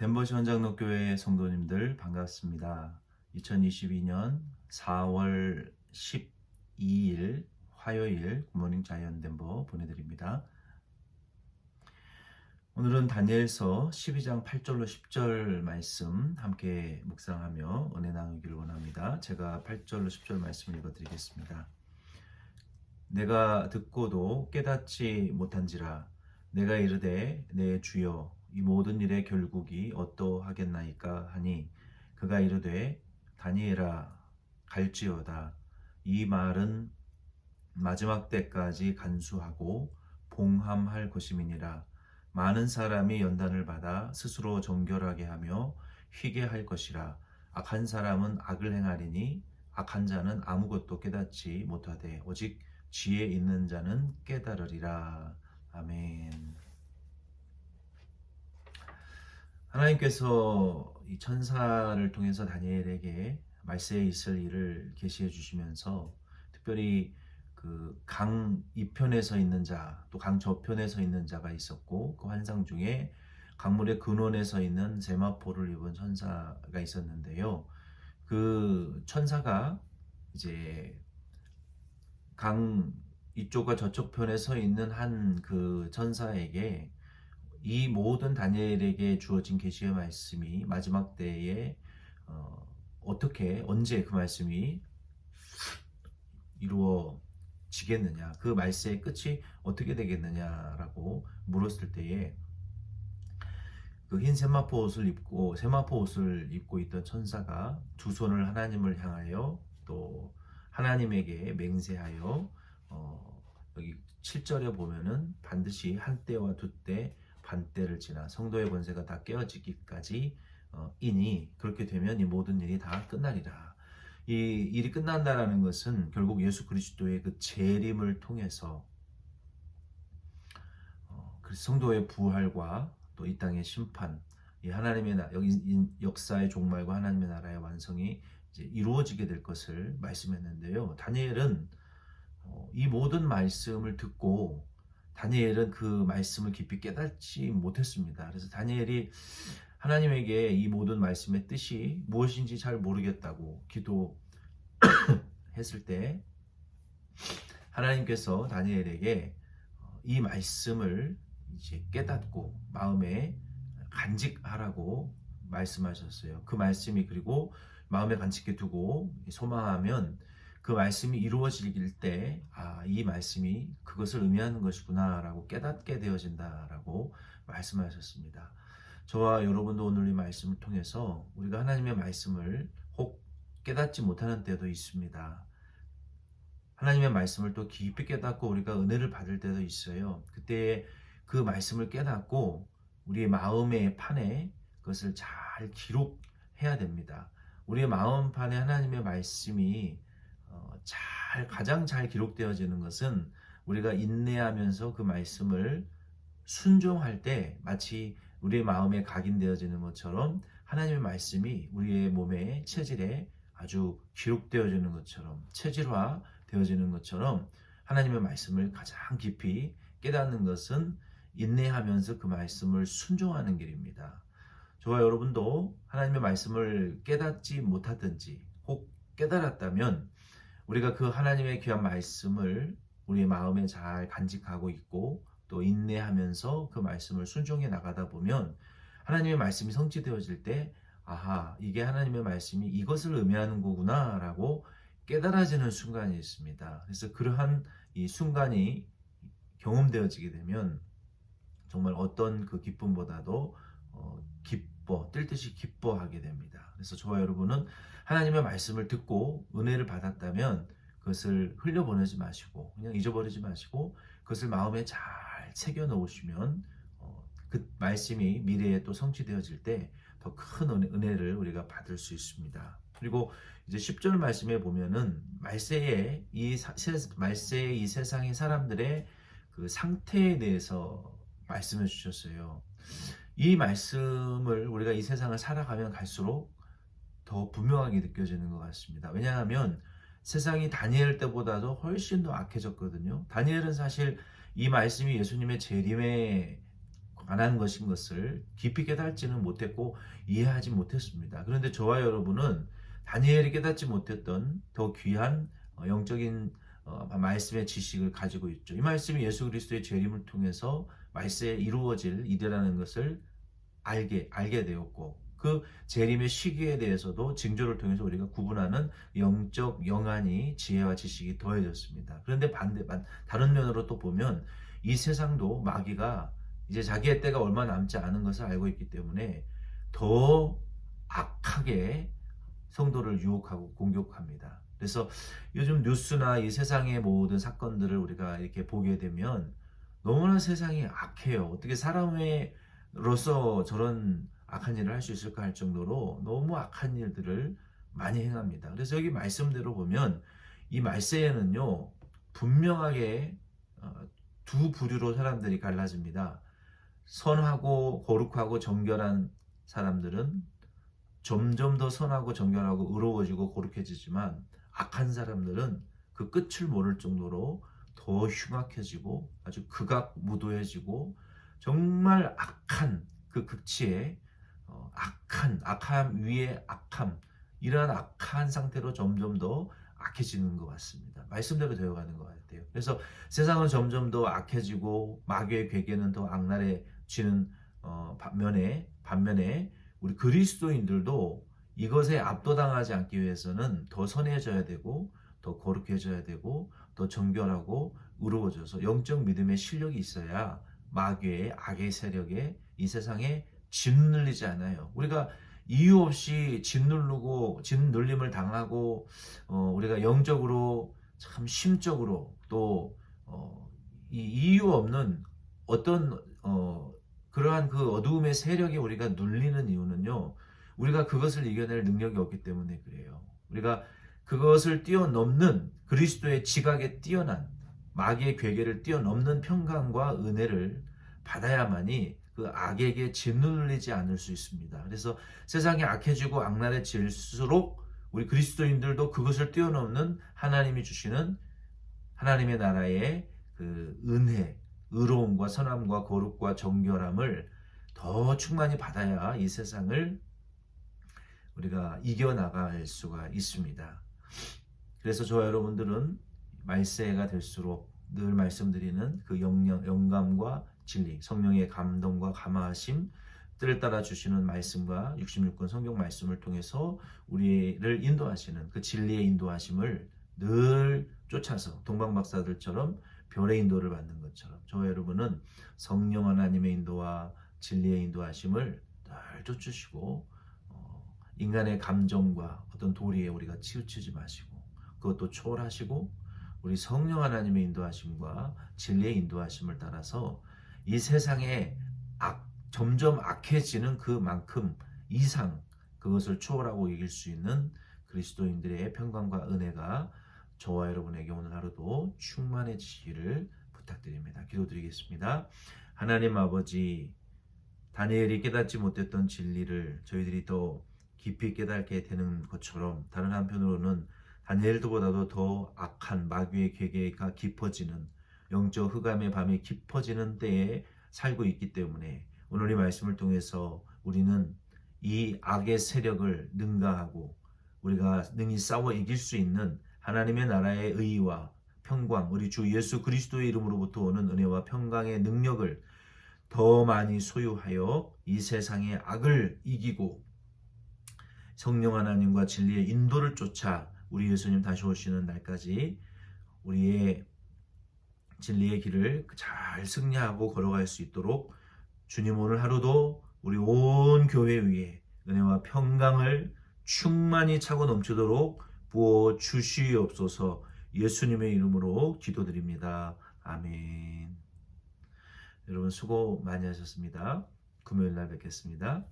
덴버시 원장로교회 성도님들 반갑습니다. 2022년 4월 12일 화요일 굿모닝 자이언 덴버 보내드립니다. 오늘은 다니엘서 12장 8절로 10절 말씀 함께 묵상하며 은혜 나누기를 원합니다. 제가 8절로 10절 말씀 읽어드리겠습니다. 내가 듣고도 깨닫지 못한지라 내가 이르되 내 주여 이 모든 일의 결국이 어떠하겠나이까 하니 그가 이르되 다니엘아 갈지어다. 이 말은 마지막 때까지 간수하고 봉함할 것임이니라. 많은 사람이 연단을 받아 스스로 정결하게 하며 휘게 할 것이라. 악한 사람은 악을 행하리니 악한 자는 아무것도 깨닫지 못하되 오직 지혜 있는 자는 깨달으리라. 아멘. 하나님께서 이 천사를 통해서 다니엘에게 말세에 있을 일을 계시해 주시면서 특별히 그 강 이편에 서 있는 자, 또 강 저편에 서 있는 자가 있었고 그 환상 중에 강물의 근원에 서 있는 세마포를 입은 천사가 있었는데요. 그 천사가 이제 강 이쪽과 저쪽 편에 서 있는 한 그 천사에게 이 모든 다니엘에게 주어진 계시의 말씀이 마지막 때에 어떻게 언제 그 말씀이 이루어지겠느냐, 그 말세의 끝이 어떻게 되겠느냐라고 물었을 때에 그 흰 세마포 옷을 입고 있던 천사가 두 손을 하나님을 향하여 또 하나님에게 맹세하여 여기 7절에 보면은 반드시 한 때와 두 때 반때를 지나 성도의 권세가 다 깨어지기까지 이니 그렇게 되면 이 모든 일이 다 끝나리라. 이 일이 끝난다라는 것은 결국 예수 그리스도의 그 재림을 통해서 그 성도의 부활과 또 이 땅의 심판, 이 하나님의 역사의 종말과 하나님의 나라의 완성이 이제 이루어지게 될 것을 말씀했는데요. 다니엘은 이 모든 말씀을 듣고 다니엘은 그 말씀을 깊이 깨닫지 못했습니다. 그래서 다니엘이 하나님에게 이 모든 말씀의 뜻이 무엇인지 잘 모르겠다고 기도했을 때 하나님께서 다니엘에게 이 말씀을 이제 깨닫고 마음에 간직하라고 말씀하셨어요. 그 말씀이 그리고 마음에 간직해 두고 소망하면 그 말씀이 이루어질 때 이 말씀이 그것을 의미하는 것이구나 라고 깨닫게 되어진다라고 말씀하셨습니다. 저와 여러분도 오늘 이 말씀을 통해서 우리가 하나님의 말씀을 혹 깨닫지 못하는 때도 있습니다. 하나님의 말씀을 또 깊이 깨닫고 우리가 은혜를 받을 때도 있어요. 그때 그 말씀을 깨닫고 우리의 마음의 판에 그것을 잘 기록해야 됩니다. 우리의 마음판에 하나님의 말씀이 가장 잘 기록되어지는 것은 우리가 인내하면서 그 말씀을 순종할 때 마치 우리의 마음에 각인되어지는 것처럼 하나님의 말씀이 우리의 몸의 체질에 아주 기록되어지는 것처럼 체질화 되어지는 것처럼 하나님의 말씀을 가장 깊이 깨닫는 것은 인내하면서 그 말씀을 순종하는 길입니다. 저와 여러분도 하나님의 말씀을 깨닫지 못하든지 혹 깨달았다면 우리가 그 하나님의 귀한 말씀을 우리의 마음에 잘 간직하고 있고 또 인내하면서 그 말씀을 순종해 나가다 보면 하나님의 말씀이 성취되어질 때 이게 하나님의 말씀이 이것을 의미하는 거구나 라고 깨달아지는 순간이 있습니다. 그래서 그러한 이 순간이 경험되어지게 되면 정말 어떤 그 기쁨보다도 뜰 듯이 기뻐하게 됩니다. 그래서 저와 여러분은 하나님의 말씀을 듣고 은혜를 받았다면 그것을 흘려보내지 마시고 그냥 잊어버리지 마시고 그것을 마음에 잘 새겨 놓으시면 그 말씀이 미래에 또 성취되어질 때 더 큰 은혜를 우리가 받을 수 있습니다. 그리고 이제 10절 말씀에 보면은 말세의 이 세상의 사람들의 그 상태에 대해서 말씀해 주셨어요. 이 말씀을 우리가 이 세상을 살아가면 갈수록 더 분명하게 느껴지는 것 같습니다. 왜냐하면 세상이 다니엘 때보다도 훨씬 더 악해졌거든요. 다니엘은 사실 이 말씀이 예수님의 재림에 관한 것인 것을 깊이 깨닫지는 못했고 이해하지 못했습니다. 그런데 저와 여러분은 다니엘이 깨닫지 못했던 더 귀한 영적인 말씀의 지식을 가지고 있죠. 이 말씀이 예수 그리스도의 재림을 통해서 말세에 이루어질 일이라는 것을 알게 되었고, 그 재림의 시기에 대해서도 징조를 통해서 우리가 구분하는 영적 영안이 지혜와 지식이 더해졌습니다. 그런데 다른 면으로 또 보면 이 세상도 마귀가 이제 자기의 때가 얼마 남지 않은 것을 알고 있기 때문에 더 악하게 성도를 유혹하고 공격합니다. 그래서 요즘 뉴스나 이 세상의 모든 사건들을 우리가 이렇게 보게 되면 너무나 세상이 악해요. 어떻게 사람으로서 저런 악한 일을 할 수 있을까 할 정도로 너무 악한 일들을 많이 행합니다. 그래서 여기 말씀대로 보면 이 말세에는요, 분명하게 두 부류로 사람들이 갈라집니다. 선하고 거룩하고 정결한 사람들은 점점 더 선하고 정결하고 의로워지고 거룩해지지만, 악한 사람들은 그 끝을 모를 정도로 더 흉악해지고 아주 극악무도해지고 정말 악한 그 극치에 악함 위에 악함, 이러한 악한 상태로 점점 더 악해지는 것 같습니다. 말씀대로 되어가는 것 같아요. 그래서 세상은 점점 더 악해지고 마귀의 괴계는 더 악랄해지는 반면에 우리 그리스도인들도 이것에 압도당하지 않기 위해서는 더 선해져야 되고 더 거룩해져야 되고 더 정결하고 의로워져서 영적 믿음의 실력이 있어야 마귀의 악의 세력에 이 세상에 짓눌리지 않아요. 우리가 이유 없이 짓눌림을 당하고 우리가 영적으로 참 심적으로 또 이 이유 없는 어떤 그러한 그 어두움의 세력에 우리가 눌리는 이유는요, 우리가 그것을 이겨낼 능력이 없기 때문에 그래요. 우리가 그것을 뛰어넘는 그리스도의 지각에 뛰어난 마귀의 괴계를 뛰어넘는 평강과 은혜를 받아야만이 그 악에게 짓눌리지 않을 수 있습니다. 그래서 세상이 악해지고 악랄해질수록 우리 그리스도인들도 그것을 뛰어넘는 하나님이 주시는 하나님의 나라의 그 은혜, 의로움과 선함과 거룩과 정결함을 더 충만히 받아야 이 세상을 우리가 이겨나갈 수가 있습니다. 그래서 저와 여러분들은 말세가 될수록 늘 말씀드리는 그 영감과 진리, 성령의 감동과 감화하심, 뜻을 따라 주시는 말씀과 66권 성경 말씀을 통해서 우리를 인도하시는 그 진리의 인도하심을 늘 쫓아서 동방박사들처럼 별의 인도를 받는 것처럼 저와 여러분은 성령 하나님의 인도와 진리의 인도하심을 늘 쫓으시고 인간의 감정과 어떤 도리에 우리가 치우치지 마시고 그것도 초월하시고 우리 성령 하나님의 인도하심과 진리의 인도하심을 따라서 이 세상에 점점 악해지는 그만큼 이상 그것을 초월하고 이길 수 있는 그리스도인들의 평강과 은혜가 저와 여러분에게 오늘 하루도 충만해지기를 부탁드립니다. 기도드리겠습니다. 하나님 아버지, 다니엘이 깨닫지 못했던 진리를 저희들이 더 깊이 깨닫게 되는 것처럼 다른 한편으로는 다니엘도보다도 더 악한 마귀의 괴계가 깊어지는 영적 흑암의 밤이 깊어지는 때에 살고 있기 때문에 오늘 이 말씀을 통해서 우리는 이 악의 세력을 능가하고 우리가 능히 싸워 이길 수 있는 하나님의 나라의 의와 평강, 우리 주 예수 그리스도의 이름으로부터 오는 은혜와 평강의 능력을 더 많이 소유하여 이 세상의 악을 이기고 성령 하나님과 진리의 인도를 쫓아 우리 예수님 다시 오시는 날까지 우리의 진리의 길을 잘 승리하고 걸어갈 수 있도록 주님 오늘 하루도 우리 온 교회 위에 은혜와 평강을 충만히 차고 넘치도록 부어 주시옵소서. 예수님의 이름으로 기도드립니다. 아멘. 여러분 수고 많이 하셨습니다. 금요일 날 뵙겠습니다.